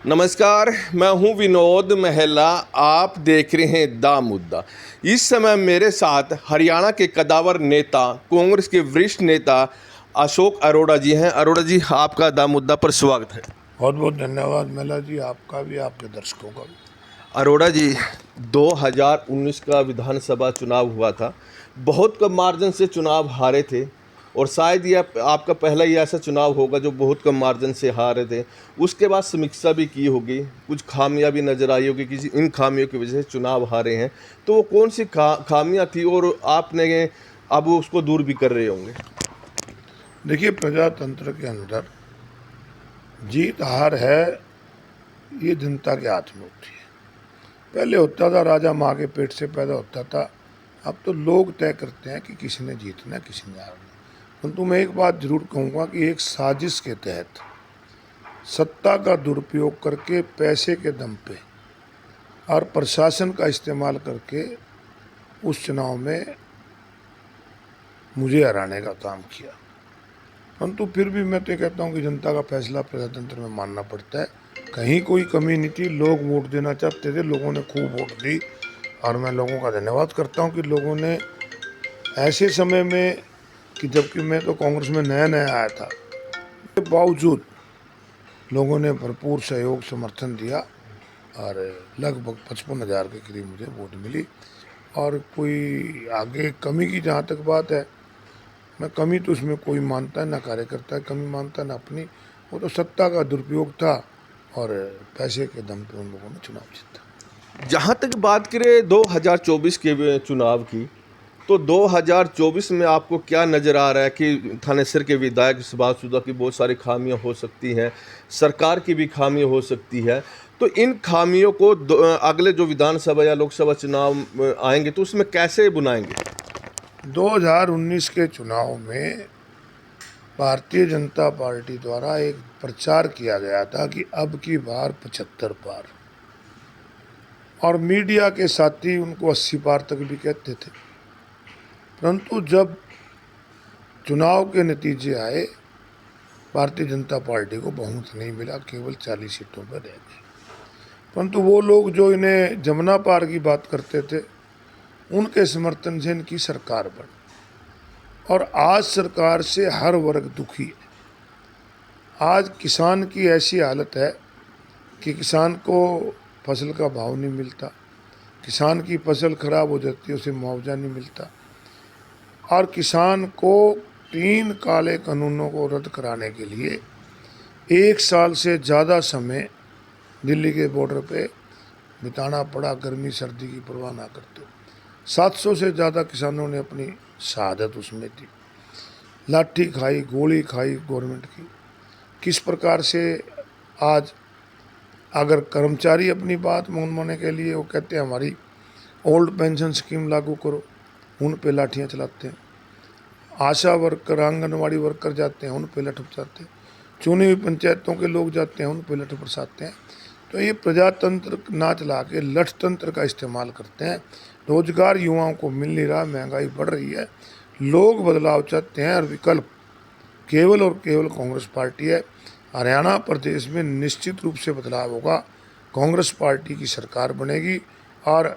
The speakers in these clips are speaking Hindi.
नमस्कार, मैं हूं विनोद महिला। आप देख रहे हैं दा मुद्दा। इस समय मेरे साथ हरियाणा के कद्दावर नेता, कांग्रेस के वरिष्ठ नेता अशोक अरोड़ा जी हैं। अरोड़ा जी, आपका दा मुद्दा पर स्वागत है। बहुत बहुत धन्यवाद महिला जी, आपका भी, आपके दर्शकों का भी। अरोड़ा जी, 2019 का विधानसभा चुनाव हुआ था। बहुत कम मार्जिन से चुनाव हारे थे और शायद ये आपका पहला ही ऐसा चुनाव होगा जो बहुत कम मार्जिन से हारे थे। उसके बाद समीक्षा भी की होगी, कुछ खामियां भी नज़र आई होगी, किसी इन खामियों की वजह से चुनाव हारे हैं। तो वो कौन सी खामियां थी और आपने अब उसको दूर भी कर रहे होंगे? देखिए, प्रजातंत्र के अंदर जीत हार है, ये जनता के हाथ में होती है। पहले होता था राजा माँ के पेट से पैदा होता था, अब तो लोग तय करते हैं कि किसी ने जीतना है, किसी ने हारना। परंतु मैं एक बात जरूर कहूँगा कि एक साजिश के तहत सत्ता का दुरुपयोग करके, पैसे के दम पे और प्रशासन का इस्तेमाल करके उस चुनाव में मुझे हराने का काम किया। परंतु फिर भी मैं तो कहता हूँ कि जनता का फैसला प्रजातंत्र में मानना पड़ता है। कहीं कोई कमी नहीं थी, लोग वोट देना चाहते थे, लोगों ने खूब वोट दी और मैं लोगों का धन्यवाद करता हूँ कि लोगों ने ऐसे समय में, कि जबकि मैं तो कांग्रेस में नया नया आया था, के बावजूद लोगों ने भरपूर सहयोग समर्थन दिया और लगभग 55,000 के करीब मुझे वोट मिली। और कोई आगे कमी की जहाँ तक बात है, मैं कमी तो उसमें कोई मानता है ना, कार्यकर्ता कमी मानता है ना अपनी। वो तो सत्ता का दुरुपयोग था और पैसे के दम पे उन लोगों ने चुनाव जीता। जहाँ तक बात करें 2024 के चुनाव की, तो 2024 में आपको क्या नज़र आ रहा है कि थानेसर के विधायक सुभाष की बहुत सारी खामियां हो सकती हैं, सरकार की भी खामियां हो सकती है। तो इन खामियों को अगले जो विधानसभा या लोकसभा चुनाव आएंगे तो उसमें कैसे बुनाएंगे? 2019 के चुनाव में भारतीय जनता पार्टी द्वारा एक प्रचार किया गया था कि अब की बार 75 पार, और मीडिया के साथी उनको 80 पार तक भी कहते थे। परंतु जब चुनाव के नतीजे आए, भारतीय जनता पार्टी को बहुमत नहीं मिला, केवल 40 सीटों पर रह गई। परंतु वो लोग जो इन्हें जमुना पार की बात करते थे, उनके समर्थन से इनकी सरकार बनी और आज सरकार से हर वर्ग दुखी है। आज किसान की ऐसी हालत है कि किसान को फसल का भाव नहीं मिलता, किसान की फसल खराब हो जाती है, उसे मुआवजा नहीं मिलता, और किसान को 3 काले कानूनों को रद्द कराने के लिए 1 साल से ज़्यादा समय दिल्ली के बॉर्डर पे बिताना पड़ा, गर्मी सर्दी की परवाह ना करते हुए। 700 से ज़्यादा किसानों ने अपनी शहादत उसमें दी, लाठी खाई, गोली खाई गवर्नमेंट की। किस प्रकार से आज अगर कर्मचारी अपनी बात मनवाने के लिए वो कहते हैं हमारी ओल्ड पेंशन स्कीम लागू करो, उन पे लाठियाँ चलाते हैं। आशा वर्कर, आंगनवाड़ी वर्कर जाते हैं, उन पे लठ बरसाते हैं। चुनी हुई पंचायतों के लोग जाते हैं, उन पे लठ बरसाते हैं। तो ये प्रजातंत्र ना चला के लठ तंत्र का इस्तेमाल करते हैं। रोजगार युवाओं को मिल नहीं रहा, महंगाई बढ़ रही है, लोग बदलाव चाहते हैं और विकल्प केवल और केवल कांग्रेस पार्टी है। हरियाणा प्रदेश में निश्चित रूप से बदलाव होगा, कांग्रेस पार्टी की सरकार बनेगी और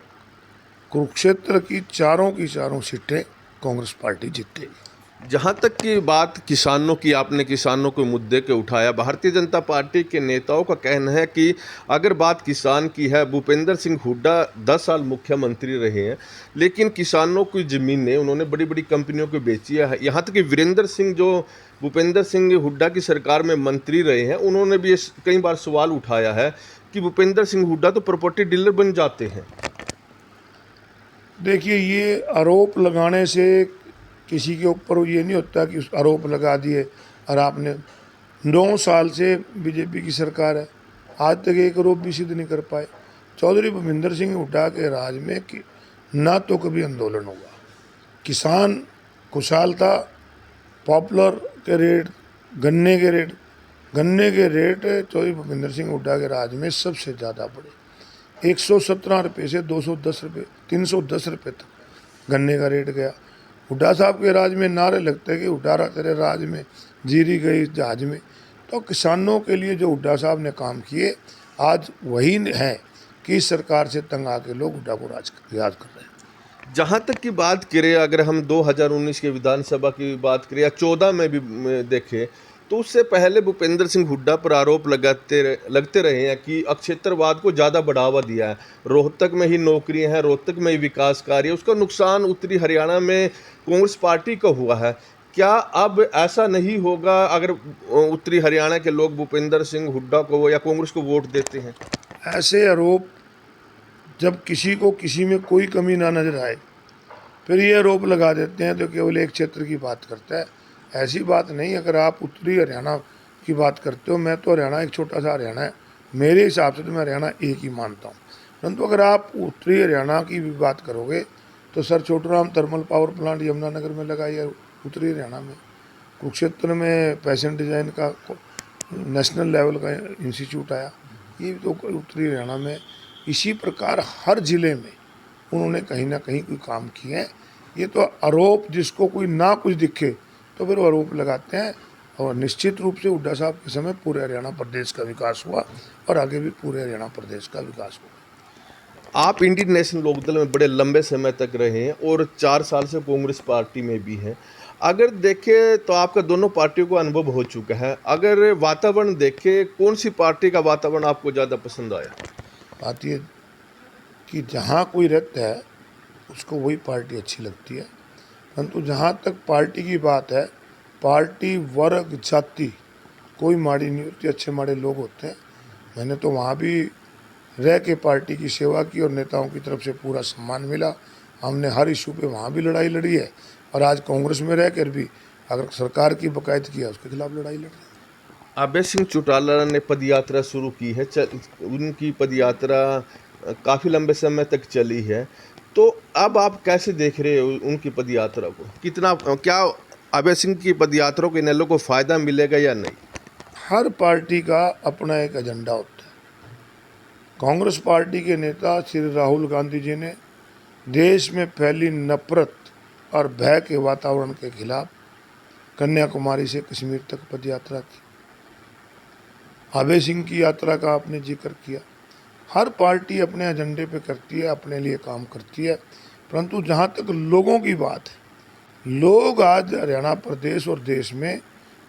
कुरुक्षेत्र की चारों सीटें कांग्रेस पार्टी जीतेगी। जहाँ तक की बात किसानों की, आपने किसानों के मुद्दे के उठाया। भारतीय जनता पार्टी के नेताओं का कहना है कि अगर बात किसान की है, भूपेंद्र सिंह हुड्डा 10 साल मुख्यमंत्री रहे हैं, लेकिन किसानों की ज़मीनें उन्होंने बड़ी बड़ी कंपनियों को बेची है। यहाँ तक कि वीरेंद्र सिंह, जो भूपेंद्र सिंह हुड्डा की सरकार में मंत्री रहे हैं, उन्होंने भी कई बार सवाल उठाया है कि भूपेंद्र सिंह हुड्डा तो प्रॉपर्टी डीलर बन जाते हैं। देखिए, ये आरोप लगाने से किसी के ऊपर ये नहीं होता कि उस आरोप लगा दिए और आपने 9 साल से बीजेपी की सरकार है, आज तक एक आरोप भी सिद्ध नहीं कर पाए। चौधरी भूपेंद्र सिंह हुड्डा के राज में कि ना तो कभी आंदोलन हुआ, किसान खुशहाल था, पॉपुलर के रेट, गन्ने के रेट चौधरी भूपेंद्र सिंह हुड्डा के राज में सबसे ज़्यादा बढ़े। 117 रुपये से 210 रुपये, 310 रुपये तक गन्ने का रेट गया। हुड्डा साहब के राज में नारे लगते कि हुड्डा तेरे राज में जीरी गई जहाज में। तो किसानों के लिए जो हुड्डा साहब ने काम किए आज वही है कि इस सरकार से तंग आके लोग हुड्डा को याद कर रहे हैं। जहाँ तक की बात करें, अगर हम 2019 के विधानसभा की बात करें या 14 में भी देखें, तो उससे पहले भूपेंद्र सिंह हुड्डा पर आरोप लगते रहे हैं कि अक्षेत्रवाद को ज़्यादा बढ़ावा दिया है। रोहतक में ही नौकरियां हैं, रोहतक में ही विकास कार्य, उसका नुकसान उत्तरी हरियाणा में कांग्रेस पार्टी का हुआ है। क्या अब ऐसा नहीं होगा अगर उत्तरी हरियाणा के लोग भूपेंद्र सिंह हुड्डा को या कांग्रेस को वोट देते हैं? ऐसे आरोप जब किसी को किसी में कोई कमी ना नजर आए फिर ये आरोप लगा देते हैं तो केवल एक क्षेत्र की बात करता है। ऐसी बात नहीं। अगर आप उत्तरी हरियाणा की बात करते हो, मैं तो हरियाणा एक छोटा सा हरियाणा है, मेरे हिसाब से तो मैं हरियाणा एक ही मानता हूँ। परंतु अगर आप उत्तरी हरियाणा की भी बात करोगे तो sir Chhoturam thermal power plant Yamunanagar में लगाई है उत्तरी हरियाणा में। कुरुक्षेत्र में फैशन डिज़ाइन का नेशनल लेवल का इंस्टीट्यूट आया, ये तो उत्तरी हरियाणा में। इसी प्रकार हर ज़िले में उन्होंने कहीं ना कहीं कोई काम किए हैं। ये तो आरोप जिसको कोई ना कुछ दिखे तो फिर वो आरोप लगाते हैं। और निश्चित रूप से हुड्डा साहब के समय पूरे हरियाणा प्रदेश का विकास हुआ और आगे भी पूरे हरियाणा प्रदेश का विकास हुआ। आप इंडियन नेशनल लोकदल में बड़े लंबे समय तक रहे हैं और 4 साल से कांग्रेस पार्टी में भी हैं। अगर देखें तो आपका दोनों पार्टियों को अनुभव हो चुका है। अगर वातावरण देखें, कौन सी पार्टी का वातावरण आपको ज़्यादा पसंद आया? बात ये कि जहाँ कोई रहता है उसको वही पार्टी अच्छी लगती है। परंतु जहाँ तक पार्टी की बात है, पार्टी वर्ग जाति कोई माड़ी नहीं होती, अच्छे माड़े लोग होते हैं। मैंने तो वहाँ भी रह के पार्टी की सेवा की और नेताओं की तरफ से पूरा सम्मान मिला। हमने हर इशू पे वहाँ भी लड़ाई लड़ी है और आज कांग्रेस में रह कर भी अगर सरकार की बकायदगी है उसके खिलाफ लड़ाई लड़ रहे हैं। अभय सिंह चौटाला ने पदयात्रा शुरू की है। उनकी पदयात्रा काफ़ी लंबे समय तक चली है। तो अब आप कैसे देख रहे हो उनकी पदयात्रा को? कितना क्या अभय सिंह की पदयात्रा को इनेलो को फ़ायदा मिलेगा या नहीं? हर पार्टी का अपना एक एजेंडा होता है। कांग्रेस पार्टी के नेता श्री राहुल गांधी जी ने देश में फैली नफरत और भय के वातावरण के खिलाफ कन्याकुमारी से कश्मीर तक पदयात्रा की। अभय सिंह की यात्रा का आपने जिक्र किया। हर पार्टी अपने एजेंडे पे करती है, अपने लिए काम करती है। परंतु जहाँ तक लोगों की बात है, लोग आज हरियाणा प्रदेश और देश में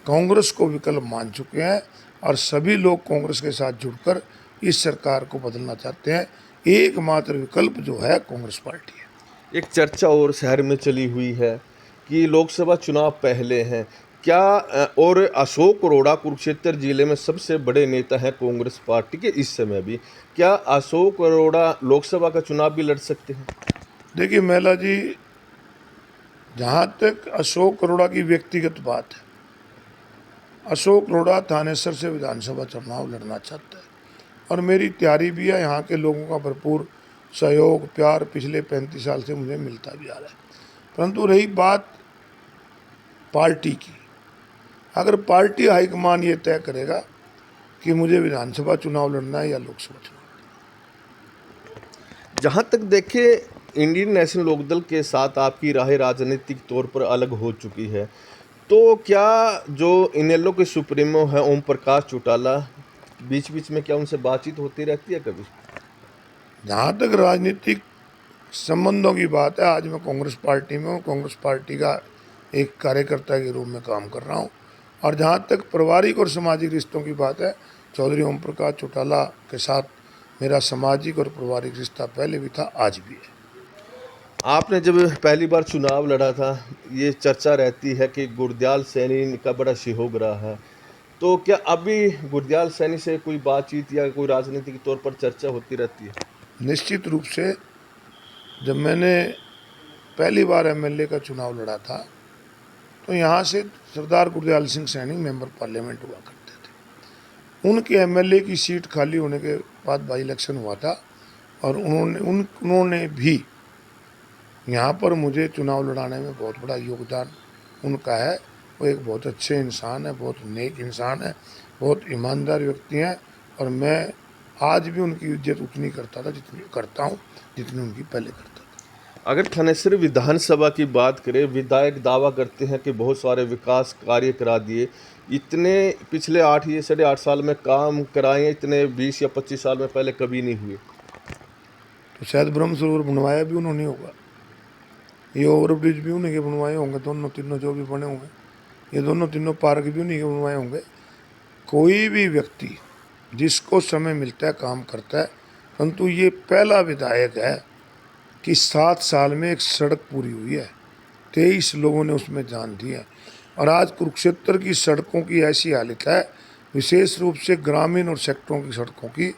कांग्रेस को विकल्प मान चुके हैं और सभी लोग कांग्रेस के साथ जुड़कर इस सरकार को बदलना चाहते हैं। एकमात्र विकल्प जो है कांग्रेस पार्टी है। एक चर्चा और शहर में चली हुई है कि लोकसभा चुनाव पहले हैं, क्या और अशोक अरोड़ा कुरुक्षेत्र जिले में सबसे बड़े नेता हैं कांग्रेस पार्टी के इस समय भी, क्या अशोक अरोड़ा लोकसभा का चुनाव भी लड़ सकते हैं? देखिए महिला जी, जहाँ तक अशोक अरोड़ा की व्यक्तिगत बात है, अशोक अरोड़ा थानेसर से विधानसभा चुनाव लड़ना चाहता है और मेरी तैयारी भी है। यहाँ के लोगों का भरपूर सहयोग प्यार पिछले 35 साल से मुझे मिलता भी आ रहा है। परंतु रही बात पार्टी की, अगर पार्टी हाईकमान ये तय करेगा कि मुझे विधानसभा चुनाव लड़ना है या लोकसभा चुनाव। जहाँ तक देखें, इंडियन नेशनल लोकदल के साथ आपकी राह राजनीतिक तौर पर अलग हो चुकी है, तो क्या जो इनेलो के सुप्रीमो हैं ओम प्रकाश चौटाला, बीच बीच में क्या उनसे बातचीत होती रहती है कभी? जहाँ तक राजनीतिक संबंधों की बात है, आज मैं कांग्रेस पार्टी में हूँ, कांग्रेस पार्टी का एक कार्यकर्ता के रूप में काम कर रहा हूँ। और जहाँ तक पारिवारिक और सामाजिक रिश्तों की बात है, चौधरी ओम प्रकाश चौटाला के साथ मेरा सामाजिक और पारिवारिक रिश्ता पहले भी था, आज भी है। आपने जब पहली बार चुनाव लड़ा था, ये चर्चा रहती है कि गुरदयाल सैनी का बड़ा सहयोग रहा है, तो क्या अभी गुरदयाल सैनी से कोई बातचीत या कोई राजनीतिक तौर पर चर्चा होती रहती है? निश्चित रूप से जब मैंने पहली बार एमएलए का चुनाव लड़ा था तो यहाँ से सरदार गुरदयाल सिंह सैनी मेंबर पार्लियामेंट हुआ करते थे। उनके एमएलए की सीट खाली होने के बाद बाई इलेक्शन हुआ था और उन्होंने भी यहाँ पर मुझे चुनाव लड़ाने में बहुत बड़ा योगदान उनका है। वो एक बहुत अच्छे इंसान है, बहुत नेक इंसान है, बहुत ईमानदार व्यक्ति हैं और मैं आज भी उनकी इज्जत उतनी करता था जितनी करता हूँ जितनी उनकी पहले करता था। अगर थानेसर विधानसभा की बात करें, विधायक दावा करते हैं कि बहुत सारे विकास कार्य करा दिए, इतने पिछले 8 या साढ़े 8 साल में काम कराए हैं, इतने 20 या 25 साल में पहले कभी नहीं हुए। तो शायद ब्रह्म सरोवर बनवाया भी उन्होंने होगा, ये ओवर ब्रिज भी उन्हीं के बनवाए होंगे, दोनों तीनों जो भी बने होंगे, ये दोनों तीनों पार्क भी उन्हीं के बनवाए होंगे। कोई भी व्यक्ति जिसको समय मिलता है काम करता है, परंतु ये पहला विधायक है कि 7 साल में एक सड़क पूरी हुई है, 23 लोगों ने उसमें जान दी है। और आज कुरुक्षेत्र की सड़कों की ऐसी हालत है, विशेष रूप से ग्रामीण और सेक्टरों की सड़कों की,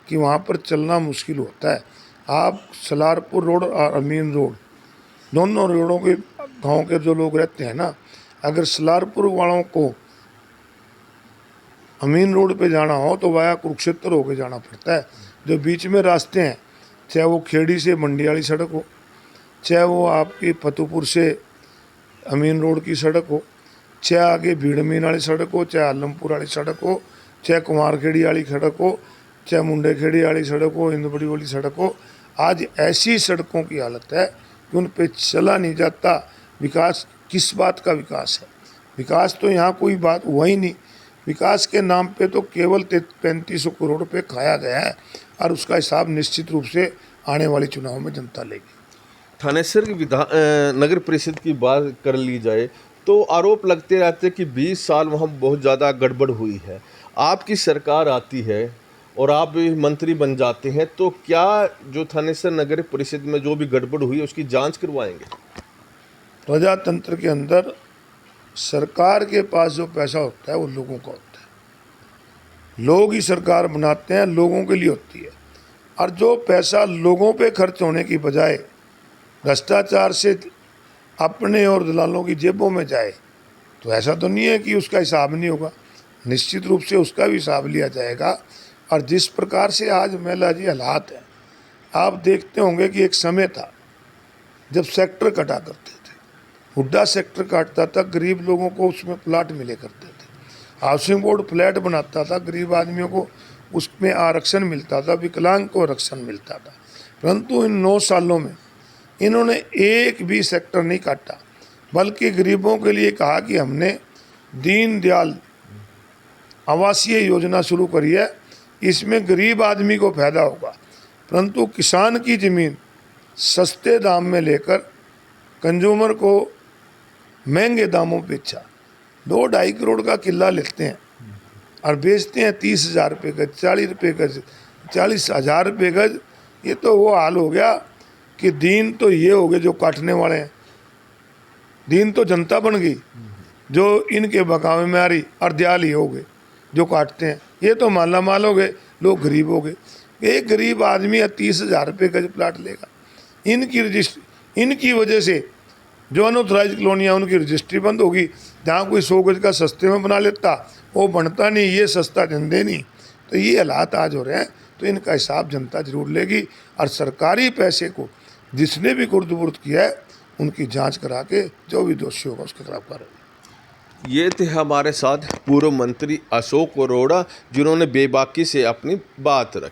कि वहाँ पर चलना मुश्किल होता है। आप सलारपुर रोड और अमीन रोड, दोनों रोडों के गांव के जो लोग रहते हैं ना, अगर सलारपुर वालों को अमीन रोड पे जाना हो तो वाया कुरुक्षेत्र होके जाना पड़ता है। जो बीच में रास्ते हैं, चाहे वो खेड़ी से मंडी वाली सड़क हो, चाहे वो आपकी फतेहपुर से अमीन रोड की सड़क हो, चाहे आगे भीड़ मीन वाली सड़क हो, चाहे आलमपुर वाली सड़क हो, चाहे कुमारखेड़ी वाली सड़क हो, चाहे मुंडेखेड़ी वाली सड़क हो, इंदबड़ी वाली सड़क हो, आज ऐसी सड़कों की हालत है कि उन पे चला नहीं जाता। विकास किस बात का विकास है? विकास तो यहाँ कोई बात हुआ ही नहीं। विकास के नाम पे तो केवल 3500 करोड़ रुपये खाया गया है, और उसका हिसाब निश्चित रूप से आने वाले चुनाव में जनता लेगी। थानेसर की नगर परिषद की बात कर ली जाए तो आरोप लगते रहते हैं कि 20 साल वहाँ बहुत ज़्यादा गड़बड़ हुई है। आपकी सरकार आती है और आप भी मंत्री बन जाते हैं, तो क्या जो थानेसर नगर परिषद में जो भी गड़बड़ हुई है उसकी जांच करवाएंगे? प्रजातंत्र के अंदर सरकार के पास जो पैसा होता है वो लोगों का होता है। लोग ही सरकार बनाते हैं, लोगों के लिए होती है। और जो पैसा लोगों पे खर्च होने की बजाय भ्रष्टाचार से अपने और दलालों की जेबों में जाए, तो ऐसा तो नहीं है कि उसका हिसाब नहीं होगा। निश्चित रूप से उसका भी हिसाब लिया जाएगा। और जिस प्रकार से आज महिला जी हालात हैं, आप देखते होंगे कि एक समय था जब सेक्टर कटा करते थे, हुड्डा सेक्टर काटता था, गरीब लोगों को उसमें प्लाट मिले करते थे। हाउसिंग बोर्ड फ्लैट बनाता था, गरीब आदमियों को उसमें आरक्षण मिलता था, विकलांग को आरक्षण मिलता था। परंतु इन 9 सालों में इन्होंने एक भी सेक्टर नहीं काटा, बल्कि गरीबों के लिए कहा कि हमने दीनदयाल आवासीय योजना शुरू करी है, इसमें गरीब आदमी को फायदा होगा। परंतु किसान की ज़मीन सस्ते दाम में लेकर कंज्यूमर को महंगे दामों पे बेचा। 2-2.5 करोड़ का किला लेते हैं और बेचते हैं 30,000 रुपये गज, 40 रुपये गज, 40,000 रुपये गज। ये तो वो हाल हो गया कि दीन तो ये हो गए जो काटने वाले हैं, दीन तो जनता बन गई जो इनके बकावे में आ रही, और दयाल ही हो गए जो काटते हैं। ये तो माला माल हो गए, लोग गरीब हो गए। एक गरीब आदमी 30,000 रुपये गज प्लाट लेगा। इनकी वजह से जो अनऑथराइज कॉलोनियाँ, उनकी रजिस्ट्री बंद होगी। जहाँ कोई 100 गज का सस्ते में बना लेता, वो बनता नहीं, ये सस्ता धंधे नहीं। तो ये हालात आज हो रहे हैं, तो इनका हिसाब जनता जरूर लेगी। और सरकारी पैसे को जिसने भी कुर्द-बुर्द किया है, उनकी जांच करा के जो भी दोषी होगा उसके खिलाफ कार्रवाई। ये थे हमारे साथ पूर्व मंत्री अशोक अरोड़ा, जिन्होंने बेबाकी से अपनी बात रखी।